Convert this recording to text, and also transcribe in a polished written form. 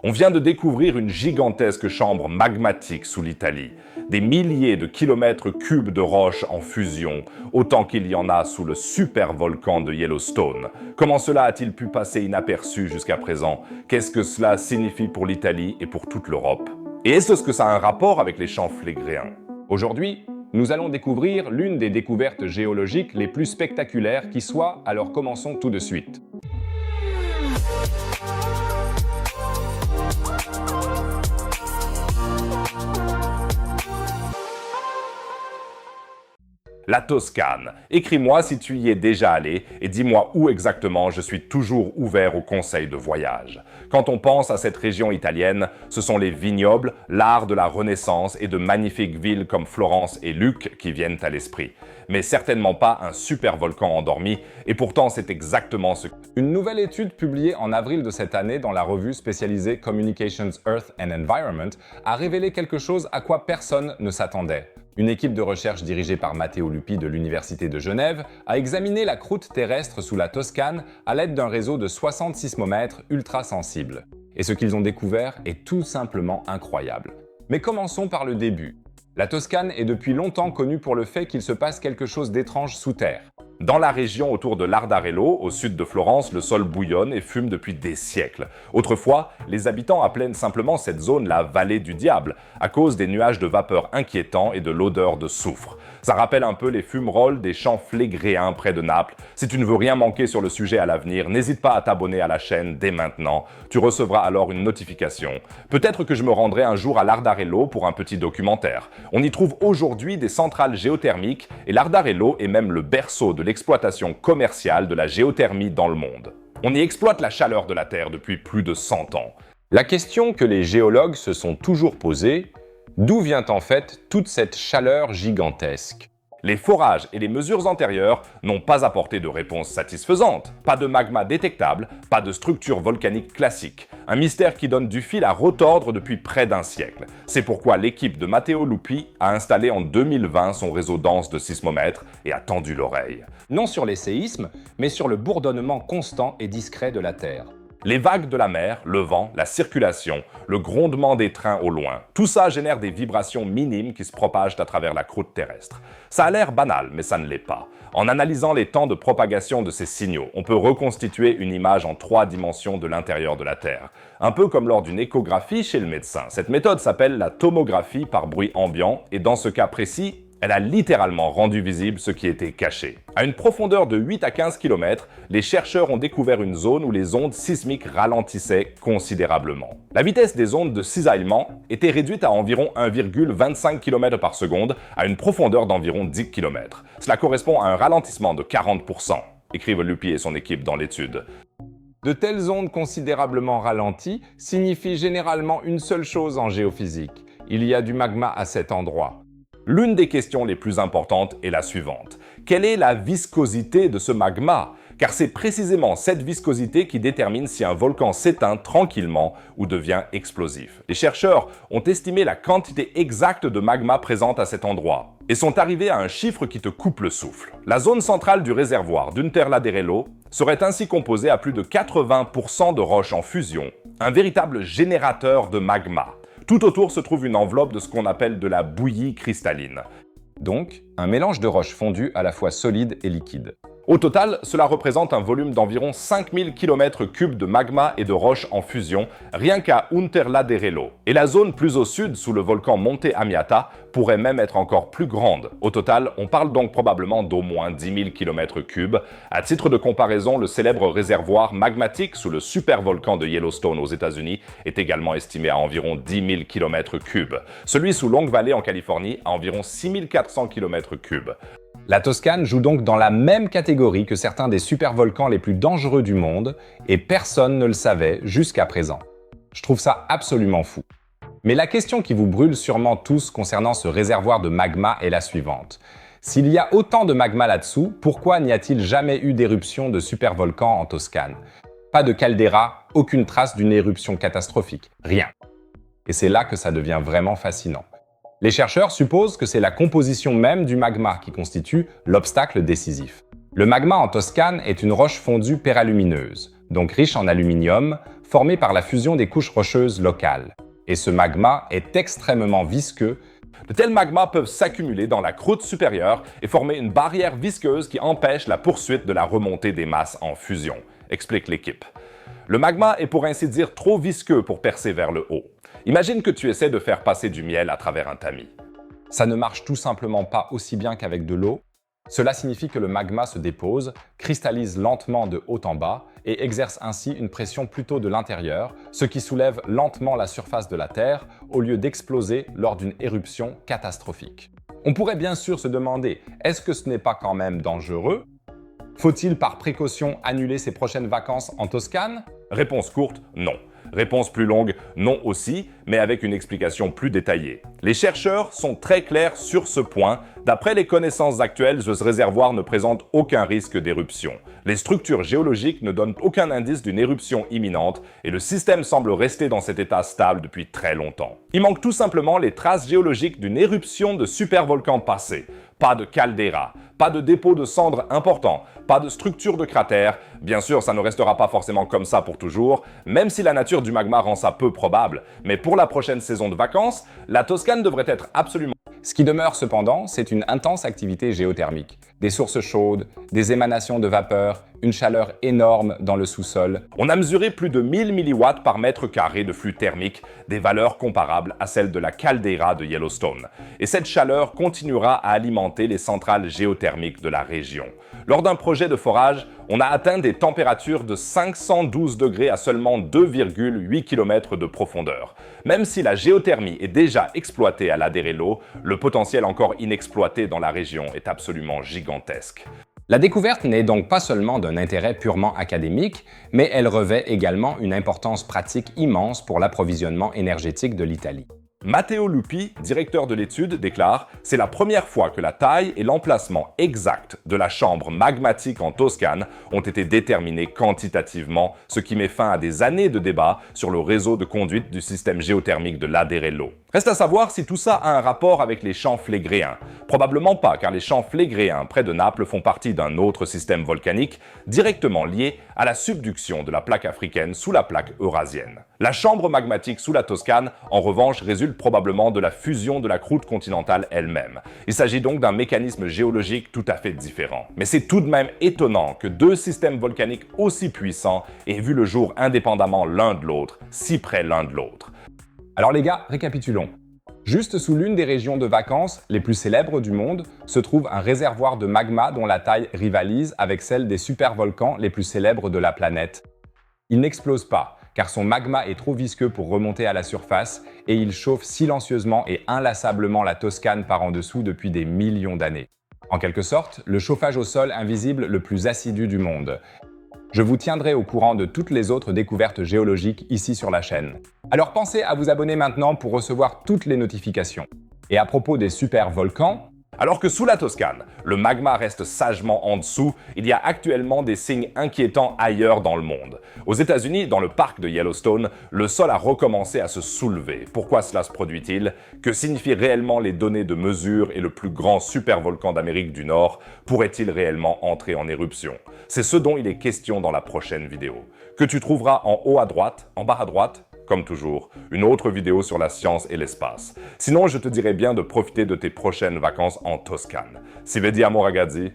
On vient de découvrir une gigantesque chambre magmatique sous l'Italie. Des milliers de kilomètres cubes de roches en fusion, autant qu'il y en a sous le supervolcan de Yellowstone. Comment cela a-t-il pu passer inaperçu jusqu'à présent? Qu'est-ce que cela signifie pour l'Italie et pour toute l'Europe? Et est-ce que ça a un rapport avec les champs flégréens? Aujourd'hui, nous allons découvrir l'une des découvertes géologiques les plus spectaculaires qui soit, alors commençons tout de suite. La Toscane. Écris-moi si tu y es déjà allé et dis-moi où exactement. Je suis toujours ouvert aux conseils de voyage. Quand on pense à cette région italienne, ce sont les vignobles, l'art de la Renaissance et de magnifiques villes comme Florence et Lucques qui viennent à l'esprit. Mais certainement pas un supervolcan endormi, et pourtant c'est exactement ce... Une nouvelle étude publiée en avril de cette année dans la revue spécialisée Communications Earth and Environment a révélé quelque chose à quoi personne ne s'attendait. Une équipe de recherche dirigée par Matteo Lupi de l'Université de Genève a examiné la croûte terrestre sous la Toscane à l'aide d'un réseau de 60 sismomètres ultra sensibles. Et ce qu'ils ont découvert est tout simplement incroyable. Mais commençons par le début. La Toscane est depuis longtemps connue pour le fait qu'il se passe quelque chose d'étrange sous terre. Dans la région autour de l'Ardarello, au sud de Florence, le sol bouillonne et fume depuis des siècles. Autrefois, les habitants appelaient simplement cette zone la vallée du diable, à cause des nuages de vapeur inquiétants et de l'odeur de soufre. Ça rappelle un peu les fumerolles des champs flégréens près de Naples. Si tu ne veux rien manquer sur le sujet à l'avenir, n'hésite pas à t'abonner à la chaîne dès maintenant. Tu recevras alors une notification. Peut-être que je me rendrai un jour à l'Ardarello pour un petit documentaire. On y trouve aujourd'hui des centrales géothermiques et l'Ardarello est même le berceau de l'exploitation commerciale de la géothermie dans le monde. On y exploite la chaleur de la Terre depuis plus de 100 ans. La question que les géologues se sont toujours posée, d'où vient en fait toute cette chaleur gigantesque? Les forages et les mesures antérieures n'ont pas apporté de réponse satisfaisante. Pas de magma détectable, pas de structure volcanique classique. Un mystère qui donne du fil à retordre depuis près d'un siècle. C'est pourquoi l'équipe de Matteo Lupi a installé en 2020 son réseau dense de sismomètres et a tendu l'oreille. Non sur les séismes, mais sur le bourdonnement constant et discret de la Terre. Les vagues de la mer, le vent, la circulation, le grondement des trains au loin, tout ça génère des vibrations minimes qui se propagent à travers la croûte terrestre. Ça a l'air banal, mais ça ne l'est pas. En analysant les temps de propagation de ces signaux, on peut reconstituer une image en 3 dimensions de l'intérieur de la Terre. Un peu comme lors d'une échographie chez le médecin. Cette méthode s'appelle la tomographie par bruit ambiant et dans ce cas précis, elle a littéralement rendu visible ce qui était caché. À une profondeur de 8 à 15 km, les chercheurs ont découvert une zone où les ondes sismiques ralentissaient considérablement. La vitesse des ondes de cisaillement était réduite à environ 1,25 km par seconde à une profondeur d'environ 10 km. Cela correspond à un ralentissement de 40%, écrivent Lupi et son équipe dans l'étude. De telles ondes considérablement ralenties signifient généralement une seule chose en géophysique. Il y a du magma à cet endroit. L'une des questions les plus importantes est la suivante. Quelle est la viscosité de ce magma? Car c'est précisément cette viscosité qui détermine si un volcan s'éteint tranquillement ou devient explosif. Les chercheurs ont estimé la quantité exacte de magma présente à cet endroit et sont arrivés à un chiffre qui te coupe le souffle. La zone centrale du réservoir d'Unterladerello serait ainsi composée à plus de 80% de roches en fusion, un véritable générateur de magma. Tout autour se trouve une enveloppe de ce qu'on appelle de la bouillie cristalline. Donc, un mélange de roches fondues à la fois solides et liquides. Au total, cela représente un volume d'environ 5000 km3 de magma et de roches en fusion, rien qu'à Unterladerello. Et la zone plus au sud, sous le volcan Monte Amiata, pourrait même être encore plus grande. Au total, on parle donc probablement d'au moins 10 000 km3. À titre de comparaison, le célèbre réservoir magmatique sous le supervolcan de Yellowstone aux États-Unis est également estimé à environ 10 000 km3. Celui sous Long Valley en Californie à environ 6 400 km3. La Toscane joue donc dans la même catégorie que certains des supervolcans les plus dangereux du monde, et personne ne le savait jusqu'à présent. Je trouve ça absolument fou. Mais la question qui vous brûle sûrement tous concernant ce réservoir de magma est la suivante. S'il y a autant de magma là-dessous, pourquoi n'y a-t-il jamais eu d'éruption de supervolcan en Toscane? Pas de caldeira, aucune trace d'une éruption catastrophique, rien. Et c'est là que ça devient vraiment fascinant. Les chercheurs supposent que c'est la composition même du magma qui constitue l'obstacle décisif. Le magma en Toscane est une roche fondue péralumineuse, donc riche en aluminium, formé par la fusion des couches rocheuses locales. Et ce magma est extrêmement visqueux. De tels magmas peuvent s'accumuler dans la croûte supérieure et former une barrière visqueuse qui empêche la poursuite de la remontée des masses en fusion, explique l'équipe. Le magma est pour ainsi dire trop visqueux pour percer vers le haut. Imagine que tu essaies de faire passer du miel à travers un tamis. Ça ne marche tout simplement pas aussi bien qu'avec de l'eau. Cela signifie que le magma se dépose, cristallise lentement de haut en bas et exerce ainsi une pression plutôt de l'intérieur, ce qui soulève lentement la surface de la Terre au lieu d'exploser lors d'une éruption catastrophique. On pourrait bien sûr se demander, est-ce que ce n'est pas quand même dangereux? Faut-il par précaution annuler ses prochaines vacances en Toscane? Réponse courte, non. Réponse plus longue, non aussi, mais avec une explication plus détaillée. Les chercheurs sont très clairs sur ce point. D'après les connaissances actuelles, ce réservoir ne présente aucun risque d'éruption. Les structures géologiques ne donnent aucun indice d'une éruption imminente et le système semble rester dans cet état stable depuis très longtemps. Il manque tout simplement les traces géologiques d'une éruption de supervolcan passé. Pas de caldeira, pas de dépôt de cendres important, pas de structure de cratère. Bien sûr, ça ne restera pas forcément comme ça pour toujours, même si la nature du magma rend ça peu probable. Mais pour la prochaine saison de vacances, la Toscane devrait être absolument... Ce qui demeure cependant, c'est une intense activité géothermique. Des sources chaudes, des émanations de vapeur, une chaleur énorme dans le sous-sol. On a mesuré plus de 1000 milliwatts par mètre carré de flux thermique, des valeurs comparables à celles de la caldeira de Yellowstone. Et cette chaleur continuera à alimenter les centrales géothermiques de la région. Lors d'un projet de forage, on a atteint des températures de 512 degrés à seulement 2,8 km de profondeur. Même si la géothermie est déjà exploitée à Laderello, le potentiel encore inexploité dans la région est absolument gigantesque. La découverte n'est donc pas seulement d'un intérêt purement académique, mais elle revêt également une importance pratique immense pour l'approvisionnement énergétique de l'Italie. Matteo Lupi, directeur de l'étude, déclare « C'est la première fois que la taille et l'emplacement exact de la chambre magmatique en Toscane ont été déterminés quantitativement, ce qui met fin à des années de débats sur le réseau de conduite du système géothermique de Laderello. » Reste à savoir si tout ça a un rapport avec les champs flégréens. Probablement pas, car les champs flégréens près de Naples font partie d'un autre système volcanique directement lié à la subduction de la plaque africaine sous la plaque eurasienne. La chambre magmatique sous la Toscane, en revanche, résulte probablement de la fusion de la croûte continentale elle-même. Il s'agit donc d'un mécanisme géologique tout à fait différent. Mais c'est tout de même étonnant que deux systèmes volcaniques aussi puissants aient vu le jour indépendamment l'un de l'autre, si près l'un de l'autre. Alors les gars, récapitulons. Juste sous l'une des régions de vacances les plus célèbres du monde se trouve un réservoir de magma dont la taille rivalise avec celle des supervolcans les plus célèbres de la planète. Il n'explose pas, car son magma est trop visqueux pour remonter à la surface et il chauffe silencieusement et inlassablement la Toscane par en dessous depuis des millions d'années. En quelque sorte, le chauffage au sol invisible le plus assidu du monde. Je vous tiendrai au courant de toutes les autres découvertes géologiques ici sur la chaîne. Alors pensez à vous abonner maintenant pour recevoir toutes les notifications. Et à propos des supervolcans, alors que sous la Toscane, le magma reste sagement en dessous, il y a actuellement des signes inquiétants ailleurs dans le monde. Aux États-Unis, dans le parc de Yellowstone, le sol a recommencé à se soulever. Pourquoi cela se produit-il? Que signifient réellement les données de mesure et le plus grand supervolcan d'Amérique du Nord? Pourrait-il réellement entrer en éruption? C'est ce dont il est question dans la prochaine vidéo, que tu trouveras en haut à droite, en bas à droite, comme toujours, une autre vidéo sur la science et l'espace. Sinon, je te dirais bien de profiter de tes prochaines vacances en Toscane. Si vedi amor ragazzi,